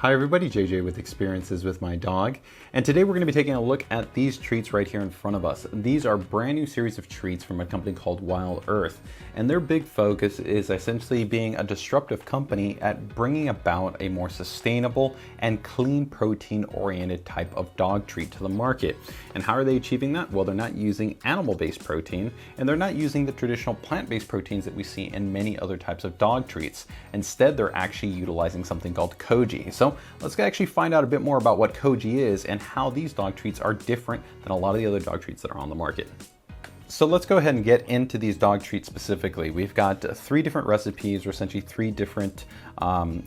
Hi everybody, JJ with Experiences with My Dog, and today we're going to be taking a look at these treats right here in front of us. These are brand new series of treats from a company called Wild Earth, and their big focus is essentially being a disruptive company at bringing about a more sustainable and clean protein-oriented type of dog treat to the market. And how are they achieving that? Well, they're not using animal-based protein, and they're not using the traditional plant-based proteins that we see in many other types of dog treats. Instead, they're actually utilizing something called Koji. So let's actually find out a bit more about what Koji is and how these dog treats are different than a lot of the other dog treats that are on the market. So let's go ahead and get into these dog treats specifically. We've got three different recipes, or essentially three different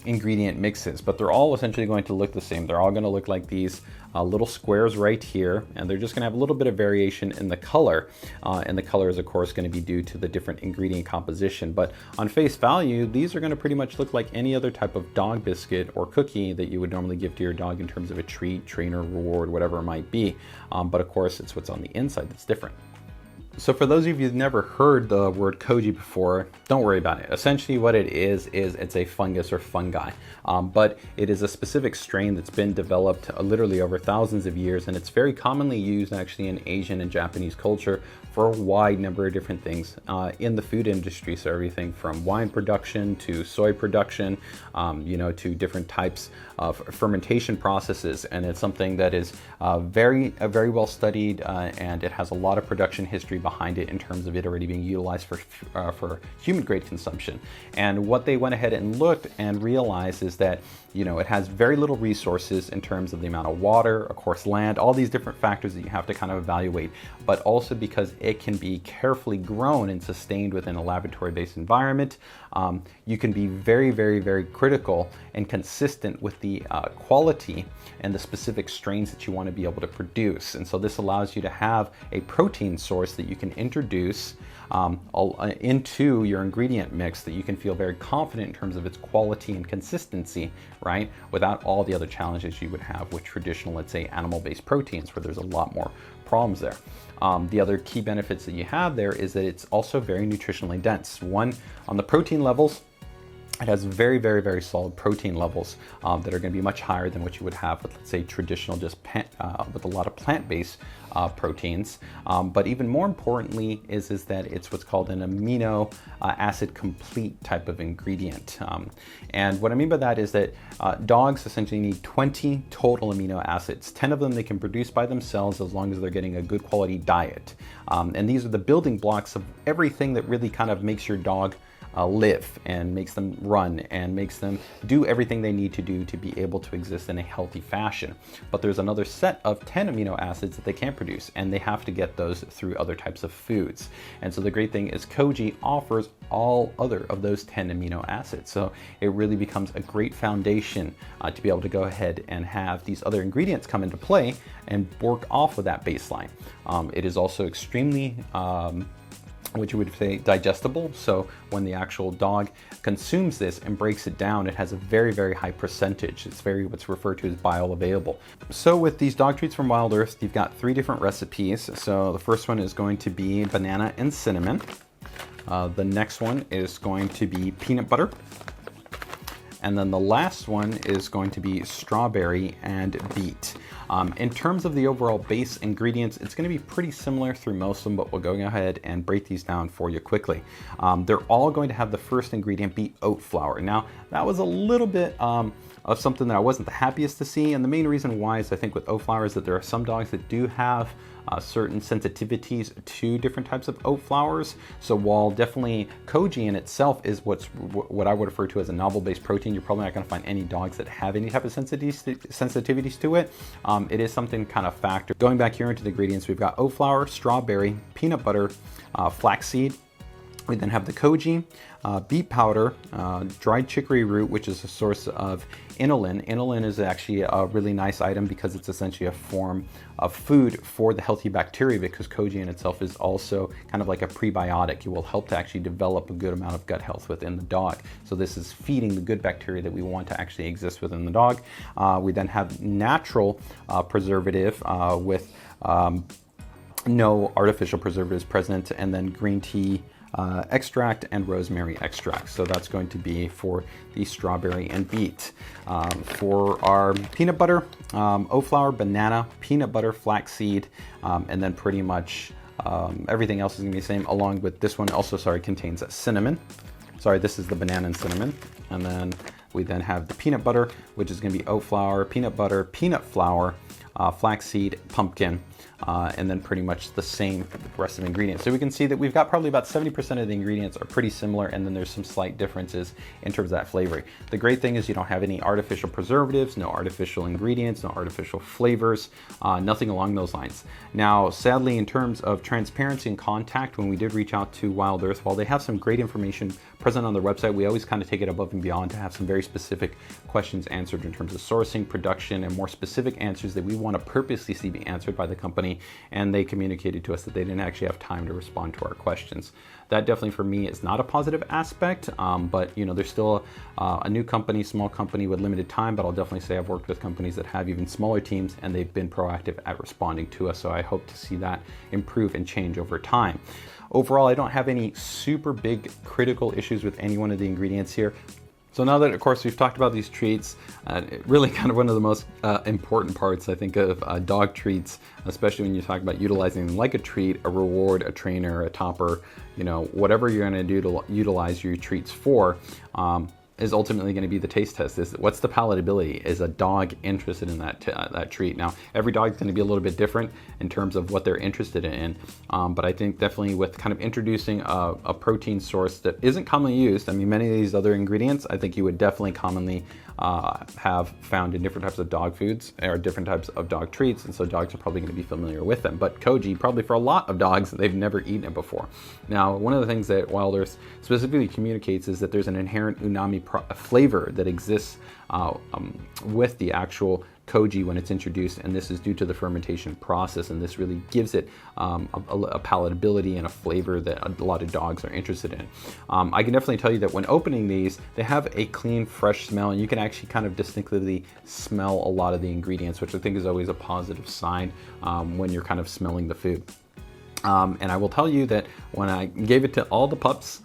ingredient mixes, but they're all essentially going to look the same. They're all going to look like these little squares right here, and they're just going to have a little bit of variation in the color. And the color is of course going to be due to the different ingredient composition. But on face value, these are going to pretty much look like any other type of dog biscuit or cookie that you would normally give to your dog in terms of a treat, trainer, reward, whatever it might be. But of course, it's what's on the inside that's different. So for those of you who've never heard the word Koji before, don't worry about it. Essentially what it is it's a fungus or fungi, but it is a specific strain that's been developed literally over thousands of years, and it's very commonly used actually in Asian and Japanese culture for a wide number of different things in the food industry. So everything from wine production to soy production, to different types of fermentation processes. And it's something that is very well studied, and it has a lot of production history behind it in terms of it already being utilized for human grade consumption. And what they went ahead and looked and realized is that it has very little resources in terms of the amount of water, of course land, all these different factors that you have to kind of evaluate, but also because it can be carefully grown and sustained within a laboratory-based environment. You can be very critical and consistent with the quality and the specific strains that you want to be able to produce. And so this allows you to have a protein source that you can introduce into your ingredient mix that you can feel very confident in terms of its quality and consistency, right? Without all the other challenges you would have with traditional, let's say, animal-based proteins, where there's a lot more problems there. The other key benefits that you have there is that it's also very nutritionally dense. One, on the protein levels, it has very solid protein levels that are going to be much higher than what you would have with, let's say, traditional with a lot of plant-based proteins. But even more importantly is that it's what's called an amino acid complete type of ingredient. And what I mean by that is that dogs essentially need 20 total amino acids. 10 of them they can produce by themselves as long as they're getting a good quality diet. And these are the building blocks of everything that really kind of makes your dog live and makes them run and makes them do everything they need to do to be able to exist in a healthy fashion. But there's another set of 10 amino acids that they can't produce, and they have to get those through other types of foods. And so the great thing is Koji offers all other of those 10 amino acids. So it really becomes a great foundation to be able to go ahead and have these other ingredients come into play and work off of that baseline. It is also extremely what you would say digestible. So when the actual dog consumes this and breaks it down, it has a very high percentage. It's what's referred to as bioavailable. So with these dog treats from Wild Earth, you've got three different recipes. So the first one is going to be banana and cinnamon. The next one is going to be peanut butter. And then the last one is going to be strawberry and beet. In terms of the overall base ingredients, it's going to be pretty similar through most of them, but we'll go ahead and break these down for you quickly. They're all going to have the first ingredient be oat flour. Now, that was a little bit of something that I wasn't the happiest to see, and the main reason why is I think with oat flour is that there are some dogs that do have certain sensitivities to different types of oat flours. So while definitely Koji in itself is what I would refer to as a novel-based protein, you're probably not going to find any dogs that have any type of sensitivities to it. It is something kind of factor. Going back here into the ingredients, we've got oat flour, strawberry, peanut butter, flaxseed. We then have the Koji, beet powder, dried chicory root, which is a source of inulin. Inulin is actually a really nice item because it's essentially a form of food for the healthy bacteria, because Koji in itself is also kind of like a prebiotic. It will help to actually develop a good amount of gut health within the dog. So this is feeding the good bacteria that we want to actually exist within the dog. We then have natural preservative with no artificial preservatives present, and then green tea extract and rosemary extract. So that's going to be for the strawberry and beet. For our peanut butter, oat flour, banana, peanut butter, flaxseed, and then pretty much everything else is going to be the same, along with this one also, contains cinnamon. Sorry, this is the banana and cinnamon. And then we then have the peanut butter, which is going to be oat flour, peanut butter, peanut flour, flaxseed, pumpkin, and then pretty much the same for the rest of the ingredients. So we can see that we've got probably about 70% of the ingredients are pretty similar, and then there's some slight differences in terms of that flavoring. The great thing is you don't have any artificial preservatives, no artificial ingredients, no artificial flavors, nothing along those lines. Now, sadly, in terms of transparency and contact, when we did reach out to Wild Earth, while they have some great information present on their website, we always kind of take it above and beyond to have some very specific questions answered in terms of sourcing, production, and more specific answers that we want to purposely see be answered by the company. And they communicated to us that they didn't actually have time to respond to our questions. That definitely for me is not a positive aspect, but you know, there's still a new company, small company with limited time, but I'll definitely say I've worked with companies that have even smaller teams and they've been proactive at responding to us. So I hope to see that improve and change over time. Overall, I don't have any super big critical issues with any one of the ingredients here. So now that, of course, we've talked about these treats, really kind of one of the most important parts, I think, of dog treats, especially when you talk about utilizing them like a treat, a reward, a trainer, a topper, you know, whatever you're going to do to utilize your treats for, is ultimately going to be the taste test. Is what's the palatability? Is a dog interested in that treat? Now, every dog is going to be a little bit different in terms of what they're interested in, but I think definitely with kind of introducing a protein source that isn't commonly used. I mean, many of these other ingredients, I think you would definitely commonly have found in different types of dog foods or different types of dog treats, and so dogs are probably going to be familiar with them. But Koji, probably for a lot of dogs, they've never eaten it before. Now, one of the things that Wild Earth specifically communicates is that there's an inherent umami flavor that exists with the actual Koji when it's introduced, and this is due to the fermentation process, and this really gives it a palatability and a flavor that a lot of dogs are interested in. I can definitely tell you that when opening these, they have a clean, fresh smell, and you can actually kind of distinctly smell a lot of the ingredients, which I think is always a positive sign when you're kind of smelling the food. And I will tell you that when I gave it to all the pups,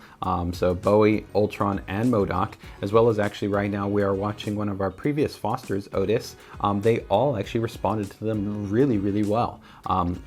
so Bowie, Ultron, and Modoc, as well as actually right now we are watching one of our previous fosters, Otis, they all actually responded to them really, really well.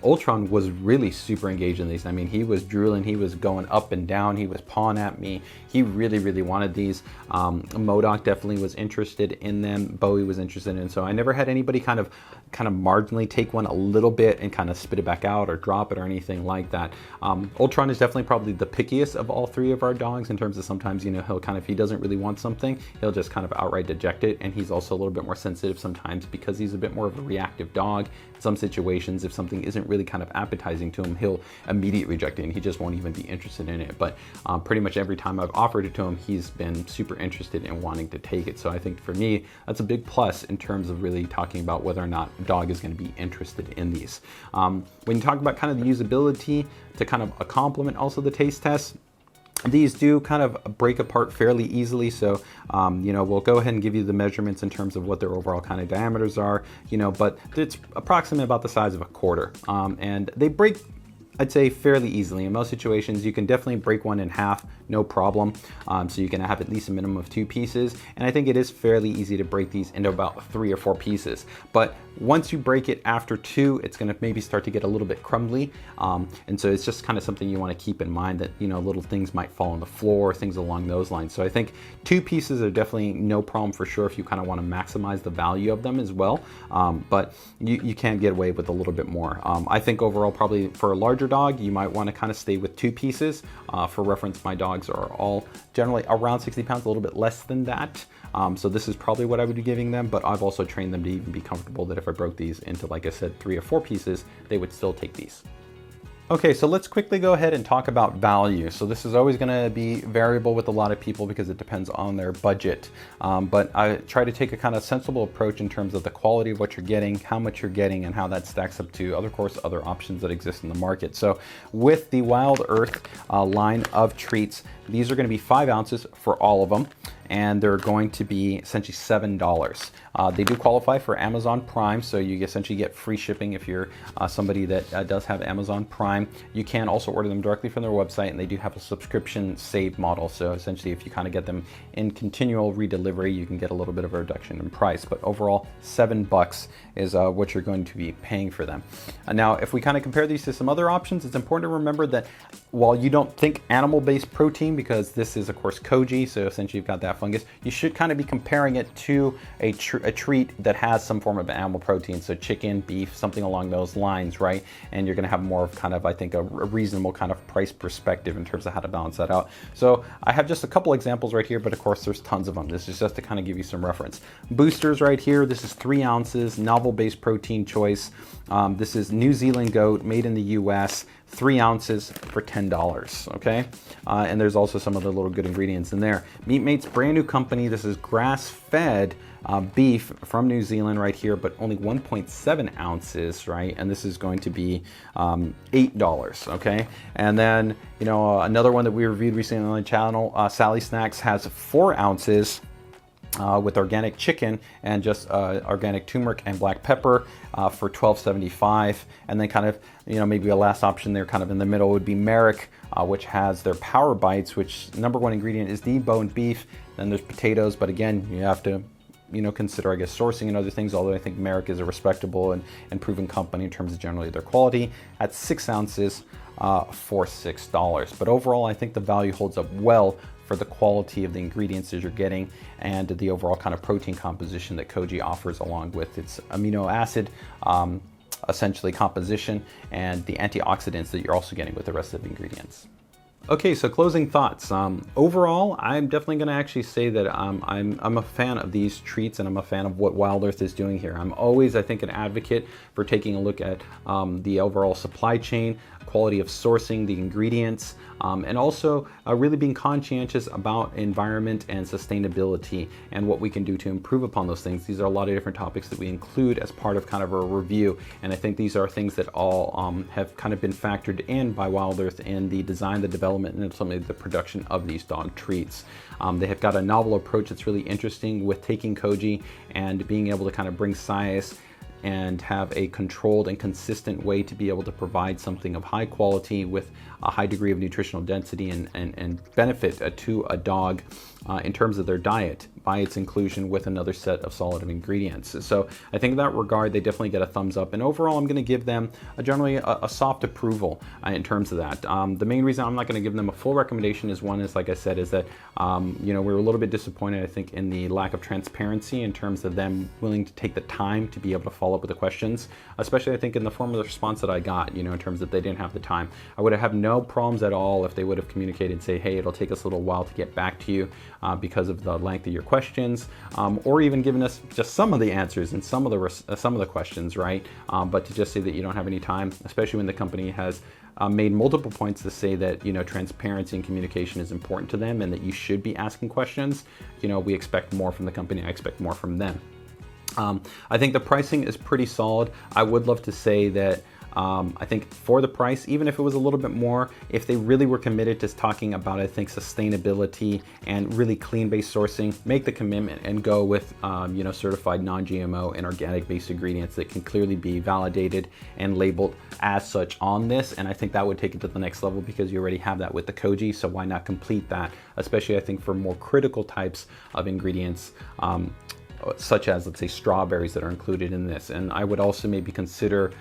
Ultron was really super engaged in these. I mean, he was drooling, he was going up and down, he was pawing at me. He really, really wanted these. Modoc definitely was interested in them. Bowie was interested in, so I never had anybody kind of marginally take one a little bit and kind of spit it back out or drop it or anything like that. Ultron is definitely probably the pickiest of all three of our dogs in terms of sometimes, you know, he'll kind of, if he doesn't really want something, he'll just kind of outright eject it. And he's also a little bit more sensitive sometimes because he's a bit more of a reactive dog. In some situations, if something isn't really kind of appetizing to him, he'll immediately reject it and he just won't even be interested in it. But pretty much every time I've offered it to him, he's been super interested in wanting to take it. So I think for me, that's a big plus in terms of really talking about whether or not a dog is going to be interested in these. When you talk about kind of the usability to kind of complement also the taste test, these do kind of break apart fairly easily. So, you know, we'll go ahead and give you the measurements in terms of what their overall kind of diameters are, you know, but it's approximately about the size of a quarter. And they break, I'd say, fairly easily. In most situations, you can definitely break one in half, no problem. So you can have at least a minimum of 2 pieces. And I think it is fairly easy to break these into about 3 or 4 pieces. But once you break it after 2, it's gonna maybe start to get a little bit crumbly. And so it's just kind of something you wanna keep in mind that, you know, little things might fall on the floor, things along those lines. So I think 2 pieces are definitely no problem for sure if you kind of wanna maximize the value of them as well. But you can get away with a little bit more. I think overall, probably for a larger dog, you might wanna kind of stay with 2 pieces. For reference, my dogs are all generally around 60 pounds, a little bit less than that. So this is probably what I would be giving them, but I've also trained them to even be comfortable that if I broke these into, like I said, 3 or 4 pieces, they would still take these. Okay, so let's quickly go ahead and talk about value. So this is always gonna be variable with a lot of people because it depends on their budget. But I try to take a kind of sensible approach in terms of the quality of what you're getting, how much you're getting, and how that stacks up to, of course, other options that exist in the market. So with the Wild Earth line of treats, these are gonna be 5 ounces for all of them, and they're going to be essentially $7. They do qualify for Amazon Prime, so you essentially get free shipping if you're somebody that does have Amazon Prime. You can also order them directly from their website, and they do have a subscription save model. So essentially, if you kind of get them in continual redelivery, you can get a little bit of a reduction in price. But overall, $7 is what you're going to be paying for them. Now, if we kind of compare these to some other options, it's important to remember that while you don't think animal-based protein, because this is of course Koji, so essentially you've got that fungus, you should kind of be comparing it to a treat that has some form of animal protein, so chicken, beef, something along those lines, right? And you're going to have more of kind of, I think, a reasonable kind of price perspective in terms of how to balance that out. So I have just a couple examples right here, but of course there's tons of them. This is just to kind of give you some reference. Boosters right here, this is 3 ounces, novel-based protein choice. This is New Zealand goat, made in the US, 3 ounces for $10, okay? And there's also some other little good ingredients in there. Meat Mate's brand new company. This is grass-fed beef from New Zealand right here, but only 1.7 ounces, right? And this is going to be $8, okay? And then, you know, another one that we reviewed recently on the channel, Sally Snacks, has 4 ounces with organic chicken and just organic turmeric and black pepper for $12.75. And then kind of, you know, maybe a last option there kind of in the middle would be Merrick, which has their Power Bites, which #1 ingredient is deboned beef. Then there's potatoes, but again, you have to, you know, consider, I guess, sourcing and other things, although I think Merrick is a respectable and proven company in terms of generally their quality, at 6 ounces for $6. But overall, I think the value holds up well for the quality of the ingredients that you're getting and the overall kind of protein composition that Koji offers, along with its amino acid essentially composition and the antioxidants that you're also getting with the rest of the ingredients. Okay, so closing thoughts. Overall, I'm definitely going to actually say that I'm a fan of these treats, and I'm a fan of what Wild Earth is doing here. I'm always, I think, an advocate for taking a look at the overall supply chain, quality of sourcing, the ingredients, and also really being conscientious about environment and sustainability and what we can do to improve upon those things. These are a lot of different topics that we include as part of kind of a review, and I think these are things that all have kind of been factored in by Wild Earth in the design, the development, and ultimately the production of these dog treats. They have got a novel approach that's really interesting with taking Koji and being able to kind of bring science and have a controlled and consistent way to be able to provide something of high quality with a high degree of nutritional density and benefit to a dog in terms of their diet by its inclusion with another set of solid ingredients. So I think in that regard, they definitely get a thumbs up. And overall, I'm going to give them generally a soft approval in terms of that. The main reason I'm not going to give them a full recommendation is, one is, like I said, is that you know, we were a little bit disappointed, I think, in the lack of transparency in terms of them willing to take the time to be able to follow up with the questions, especially I think in the form of the response that I got, you know, in terms of they didn't have the time. I would have had no problems at all if they would have communicated and say, hey, it'll take us a little while to get back to you because of the length of your questions, or even giving us just some of the answers and some of the questions, right? But to just say that you don't have any time, especially when the company has made multiple points to say that, you know, transparency and communication is important to them and that you should be asking questions. You know, we expect more from the company. I expect more from them. I think the pricing is pretty solid. I would love to say that I think for the price, even if it was a little bit more, if they really were committed to talking about, I think, sustainability and really clean-based sourcing, make the commitment and go with, you know, certified non-GMO and organic-based ingredients that can clearly be validated and labeled as such on this. And I think that would take it to the next level because you already have that with the Koji. So why not complete that? Especially, I think, for more critical types of ingredients, such as, let's say, strawberries that are included in this. And I would also maybe consider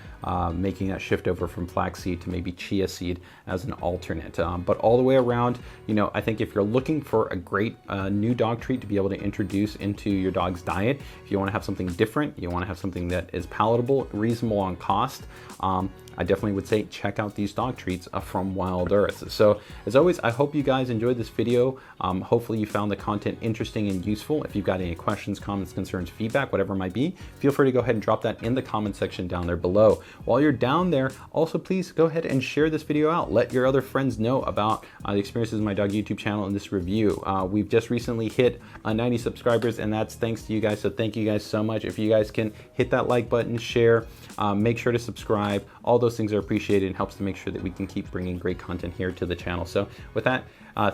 making that shift over from flaxseed to maybe chia seed as an alternate. But all the way around, you know, I think if you're looking for a great new dog treat to be able to introduce into your dog's diet, if you want to have something different, you want to have something that is palatable, reasonable on cost, I definitely would say check out these dog treats from Wild Earth. So as always, I hope you guys enjoyed this video. Hopefully you found the content interesting and useful. If you've got any questions, comments, concerns, feedback, whatever it might be, feel free to go ahead and drop that in the comment section down there below. While you're down there, also please go ahead and share this video out. Let your other friends know about the experiences of my dog YouTube channel and this review. We've just recently hit 90 subscribers, and that's thanks to you guys. So thank you guys so much. If you guys can hit that like button, share, make sure to subscribe. All those things are appreciated and helps to make sure that we can keep bringing great content here to the channel. So with that,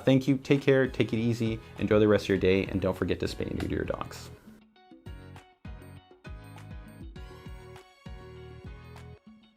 thank you, take care, take it easy, enjoy the rest of your day, and don't forget to spay and neuter your dogs.